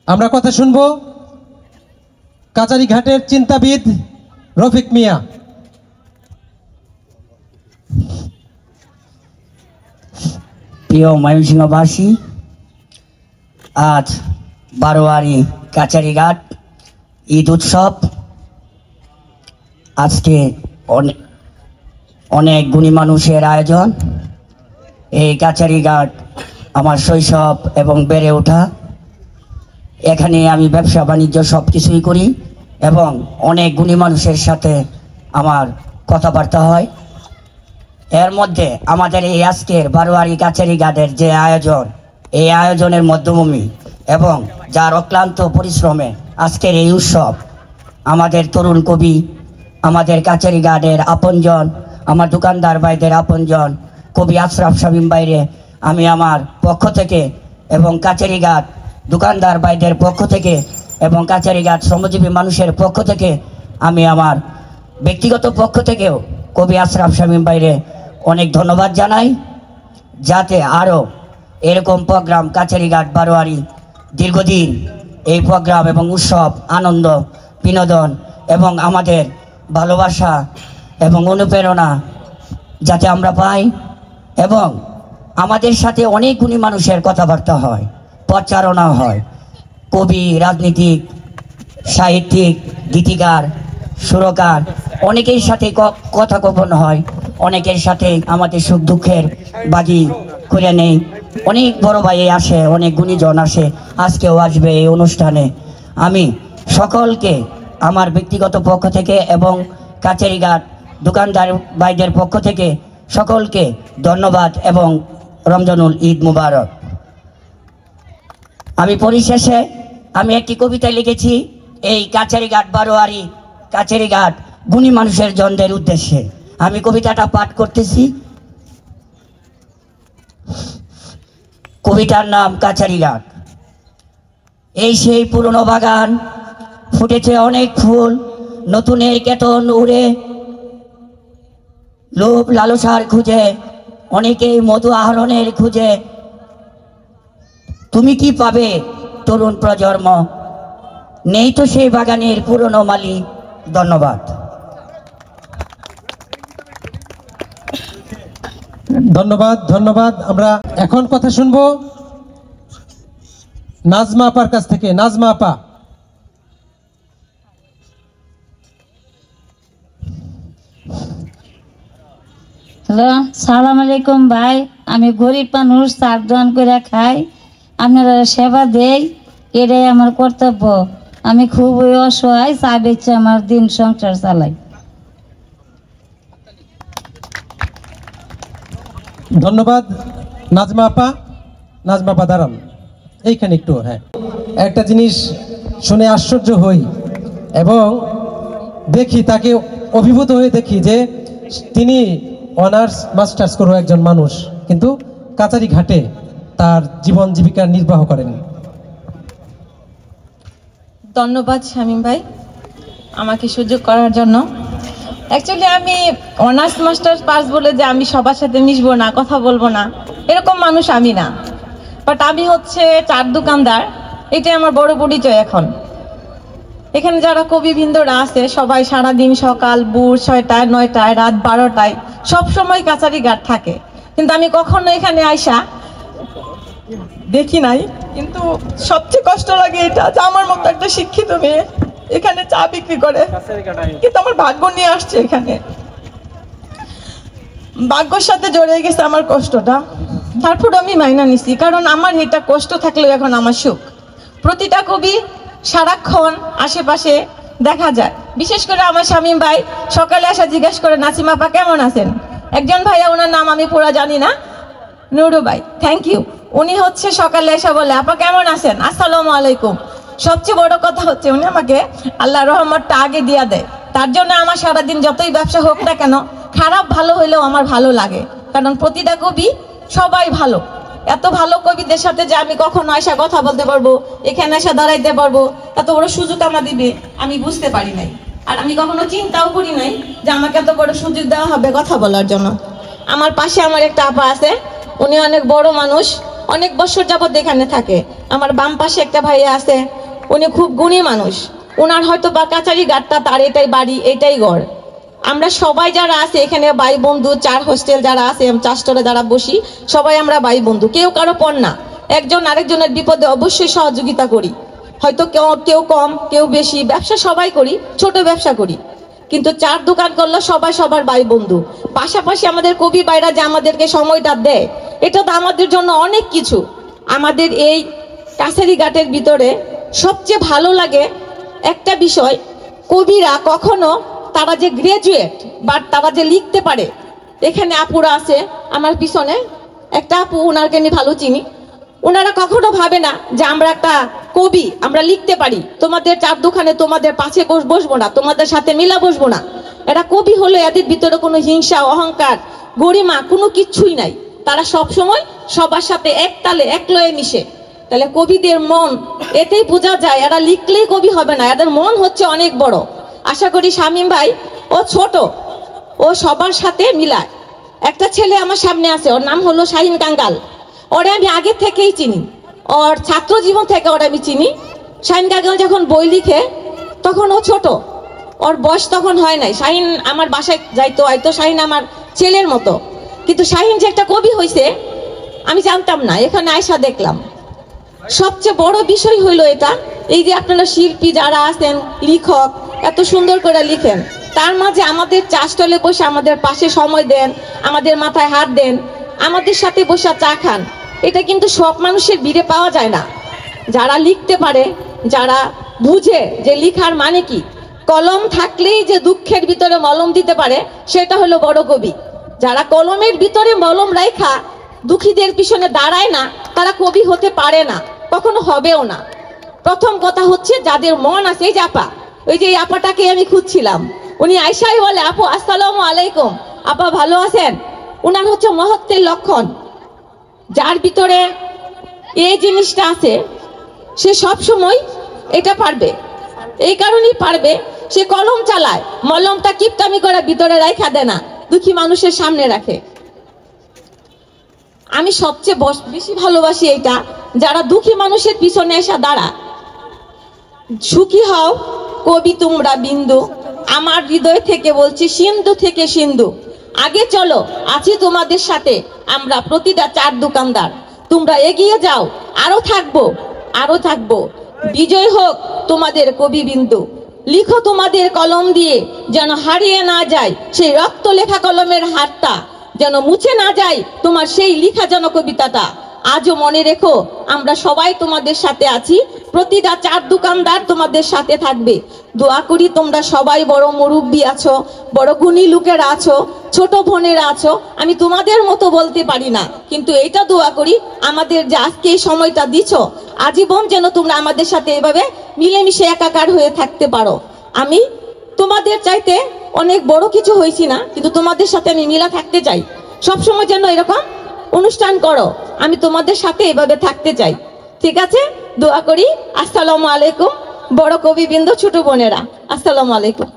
আমরা কথা শুনবো কাচারিঘাটের চিন্তাবিদ রফিক মিয়া। প্রিয় ময়মনসিংহবাসী, আজ বারোয়ারি কাচারিঘাট ঈদ উৎসব। আজকে অনেক গুণী মানুষের আয়োজন। এই কাচারিঘাট আমার শৈশব এবং বেড়ে ওঠা। এখানে আমি ব্যবসা বাণিজ্য সব কিছুই করি এবং অনেক গুণী মানুষের সাথে আমার কথাবার্তা হয়। এর মধ্যে আমাদের এই আজকের বারোয়ারি কাচারিঘাটের যে আয়োজন, এই আয়োজনের মধ্যভূমি এবং যার অক্লান্ত পরিশ্রমে আজকের এই উৎসব, আমাদের তরুণ কবি, আমাদের কাচারিঘাটের আপনজন, আমার দোকানদার ভাইদের আপনজন কবি আশরাফ শামীম বাইরে আমি আমার পক্ষ থেকে এবং কাচারিঘাট দোকানদার ভাইদের পক্ষ থেকে এবং কাচারিঘাট শ্রমজীবী মানুষের পক্ষ থেকে আমি আমার ব্যক্তিগত পক্ষ থেকেও কবি আশরাফ শামীম বাইরে অনেক ধন্যবাদ জানাই। যাতে আরও এরকম প্রোগ্রাম কাচারিঘাট বারোয়ারি দীর্ঘদিন এই প্রোগ্রাম এবং উৎসব, আনন্দ, বিনোদন এবং আমাদের ভালোবাসা এবং অনুপ্রেরণা যাতে আমরা পাই এবং আমাদের সাথে অনেক গুণী মানুষের কথাবার্তা হয়, প্রচারণা হয়। কবি, রাজনীতিক, সাহিত্যিক, গীতিকার, সুরকার অনেকের সাথে কথা গোপন হয়, অনেকের সাথে আমাদের সুখ দুঃখের বাজি করে নেই। অনেক বড় ভাই আসে, অনেক গুণীজন আসে, আজকেও আসবে এই অনুষ্ঠানে। আমি সকলকে আমার ব্যক্তিগত পক্ষ থেকে এবং কাচারিঘাট দোকানদার ভাইদের পক্ষ থেকে সকলকে ধন্যবাদ এবং রমজানুল ঈদ মুবারক। আমি পরিশেষে আমি একটি কবিতা লিখেছি এই কাচারিঘাট বারোয়ারি কাচারিঘাট গুণী মানুষের জনদের উদ্দেশ্যে। আমি কবিতাটা পাঠ করতেছি। কবিতার নাম কাচারিঘাট। এই সেই পুরনো বাগান, ফুটেছে অনেক ফুল, নতুনের কেতন উড়ে, লোভ লালসার খুঁজে, অনেকেই মধু আহরণের খুঁজে। তুমি কি পাবে তরুণ প্রজন্ম, নেই তো সেই বাগানের পুরনো মালি। ধন্যবাদ। ধন্যবাদ ধন্যবাদ। আমরা এখন কথা শুনবো নাজমা আপার কাছ থেকে। নাজমা আপা। হ্যালো, সালাম আলাইকুম ভাই। আমি গরিব মানুষ, চার দোয়ান করে খাই, আপনারা সেবা দেই, এটাই আমার কর্তব্য। আমি খুবই অসহায়, চা বেচে আমার দিন সংসার চালাই। ধন্যবাদ নাজমা আপা। নাজমা আপা দাঁড়ান এইখানে একটু। হ্যাঁ, একটা জিনিস শুনে আশ্চর্য হই এবং দেখি, তাকে অভিভূত হয়ে দেখি যে তিনি অনার্স মাস্টার্স করো একজন মানুষ, কিন্তু কাচারিঘাটে তার জীবন জীবিকা নির্বাহ করেন। ধন্যবাদ শামীম ভাই আমাকে সুযোগ করার জন্য। অ্যাকচুয়ালি আমি অনার্স মাস্টার্স পাস বলে যে আমি সবার সাথে মিশবো না, কথা বলবো না, এরকম মানুষ আমি না। বাট আমি হচ্ছে চার দোকানদার, এটাই আমার বড় পরিচয়। এখন এখানে যারা কবিবৃন্দরা আছে সবাই সারাদিন সকাল ভোর 6টায় 9টায় রাত 12টায় সবসময় কাচারিঘাট থাকে, কিন্তু আমি কখনো এখানে আইসা দেখি নাই। কিন্তু সবচেয়ে কষ্ট লাগে এটা যে আমার মতো একটা শিক্ষিত মেয়ে এখানে চা বিক্রি করে, কিন্তু আমার ভাগ্য নিয়ে আসছে এখানে। ভাগ্যের সাথে জড়িয়ে গেছে আমার কষ্টটা, তারপর আমি মাইনা নিছি, কারণ আমার এটা কষ্ট থাকলেও এখন আমার সুখ। প্রতিটা কবি সারাক্ষণ আশেপাশে দেখা যায়, বিশেষ করে আমার শামীম ভাই সকালে আসা জিজ্ঞেস করে নাসিমা আপা কেমন আছেন। একজন ভাইয়া, ওনার নাম আমি পুরা জানি না, নুরু ভাই, থ্যাংক ইউ। উনি হচ্ছে সকালে এসে বলে আপা কেমন আছেন, আসসালামু আলাইকুম। সবচেয়ে বড় কথা হচ্ছে উনি আমাকে আল্লাহর রহমতটা আগে দিয়া দেয়। তার জন্য আমার সারাদিন যতই ব্যবসা হোক না কেন, খারাপ ভালো হইলেও আমার ভালো লাগে, কারণ প্রতিটা কবি সবাই ভালো। এত ভালো কবিদের সাথে যে আমি কখনো আসা কথা বলতে পারবো, এখানে এসে দাঁড়াইতে পারবো, এত বড় সুযোগ আমার দিবে আমি বুঝতে পারি নাই। আর আমি কখনো চিন্তাও করি নাই যে আমাকে এত বড় সুযোগ দেওয়া হবে কথা বলার জন্য। আমার পাশে আমার একটা আপা আছে, উনি অনেক বড় মানুষ, অনেক বছর যাবত এখানে থাকে। আমার বাম পাশে একটা ভাইয়া আছে, উনি খুব গুণী মানুষ, ওনার হয়তো বা কাচারি ঘাটটা, তার এটাই বাড়ি, এটাই ঘর। আমরা সবাই যারা আছে এখানে ভাই বন্ধু, 4 হোস্টেল যারা আছে, 4 স্টোরে যারা বসি, সবাই আমরা ভাই বন্ধু, কেউ কারো পর না। একজন আরেকজনের বিপদে অবশ্যই সহযোগিতা করি, হয়তো কেউ কম কেউ বেশি, ব্যবসা সবাই করি, ছোট ব্যবসা করি, কিন্তু 4 দোকান করলে সবাই সবার ভাই বন্ধু। পাশাপাশি আমাদের কবি ভাইরা যে আমাদেরকে সময়টা দেয়, এটা তো আমাদের জন্য অনেক কিছু। আমাদের এই কাছারি ঘাটের ভিতরে সবচেয়ে ভালো লাগে একটা বিষয়, কবিরা কখনো তারা যে গ্রাজুয়েট বা তারা যে লিখতে পারে, এখানে আপুরা আছে আমার পিছনে, একটা আপু, ওনাকে আমি ভালো চিনি, ওনারা কখনো ভাবে না যে আমরা একটা কবি, আমরা লিখতে পারি, তোমাদের 4 দোকানে তোমাদের পাশে বসবো না, তোমাদের সাথে মিলা বসবো না। এরা কবি হলে এদের ভিতরে কোনো হিংসা, অহংকার, গরিমা কোনো কিচ্ছুই নাই। তারা সব সময় সবার সাথে এক তালে এক লয়ে মিশে। তাহলে কবিদের মন এতেই বোঝা যায়, এরা লিখলেই কবি হবে না, এদের মন হচ্ছে অনেক বড়। আশা করি শামীম ভাই, ও ছোট, ও সবার সাথে মিলায়। একটা ছেলে আমার সামনে আছে, ওর নাম হলো শাহিন কাঙ্গাল, ওরে আমি আগে থেকেই চিনি, ওর ছাত্র জীবন থেকে ওরা আমি চিনি। শাহিন কাঙ্গাল যখন বই লিখে তখন ও ছোট, ওর বয়স তখন হয় নাই। শাহিন আমার বাসায় যাইতো আইতো, শাহিন আমার ছেলের মতো, কিন্তু শাহিন যে একটা কবি হয়েছে আমি জানতাম না, এখানে আয়সা দেখলাম। সবচেয়ে বড় বিষয় হইল এটা, এই যে আপনারা শিল্পী যারা আছেন, লেখক, এত সুন্দর করে লিখেন, তার মাঝে আমাদের চা স্টলে বসে আমাদের পাশে সময় দেন, আমাদের মাথায় হাত দেন, আমাদের সাথে বসে চা খান। এটা কিন্তু সব মানুষের ভিড়ে পাওয়া যায় না। যারা লিখতে পারে, যারা বুঝে যে লিখার মানে কি, কলম থাকলেই যে দুঃখের ভিতরে মলম দিতে পারে, সেটা হলো বড় কবি। যারা কলমের ভিতরে মলম রাখা দুঃখীদের পিছনে দাঁড়ায় না, তারা কবি হতে পারে না, কখনো হবেও না। প্রথম কথা হচ্ছে যাদের মন আছে, এই যে আপা, ওই যে এই আপাটাকে আমি খুঁজছিলাম, উনি আয়সাই বলে, আপু আসসালামু আলাইকুম, আপা ভালো আছেন? উনার হচ্ছে মহত্বের লক্ষণ। যার ভিতরে এই জিনিসটা আছে সে সব সময় এটা পারবে, এই কারণেই পারবে, সে কলম চালায়, মলমটা কিপটামি করে ভিতরে রাখা দেয় না, দুঃখী মানুষের সামনে রাখে। আমি সবচেয়ে বেশি ভালোবাসি এইটা, যারা দুঃখী মানুষের পিছনে এসে দাঁড়া। সুখী হও কবি তোমরা বিন্দু, আমার হৃদয় থেকে বলছি, সিন্ধু থেকে সিন্ধু, আগে চলো আছি তোমাদের সাথে আমরা প্রতিটা 4 দোকানদার, তোমরা এগিয়ে যাও, আরো থাকবো আরো থাকবো, বিজয় হোক তোমাদের কবি বিন্দু। লিখো তোমাদের কলম দিয়ে, যেন হারিয়ে না যায় সেই রক্ত লেখা কলমের হাতটা, যেন মুছে না যায় তোমার সেই লিখা যেন কবিতাটা। আজও মনে রেখো আমরা সবাই তোমাদের সাথে আছি, প্রতিটা 4 দোকানদার তোমাদের সাথে থাকবে। দোয়া করি তোমরা সবাই বড় মুরব্বী আছো, বড় গুণী লোকেরা আছো, ছোট বোনেরা আছো, আমি তোমাদের মতো বলতে পারি না, কিন্তু এইটা দোয়া করি আমাদের যে আজকে এই সময়টা দিচ্ছ, আজীবন যেন তোমরা আমাদের সাথে এভাবে মিলেমিশে একাকার হয়ে থাকতে পারো। আমি তোমাদের চাইতে অনেক বড় কিছু হয়েছি না, কিন্তু তোমাদের সাথে আমি মিলা থাকতে চাই, সবসময় যেন এরকম অনুষ্ঠান করো, আমি তোমাদের সাথে এভাবে থাকতে চাই। ঠিক আছে, দোয়া করি। আসসালামু আলাইকুম, বড় কবিবৃন্দ, ছোট বোনেরা, আসসালামু আলাইকুম।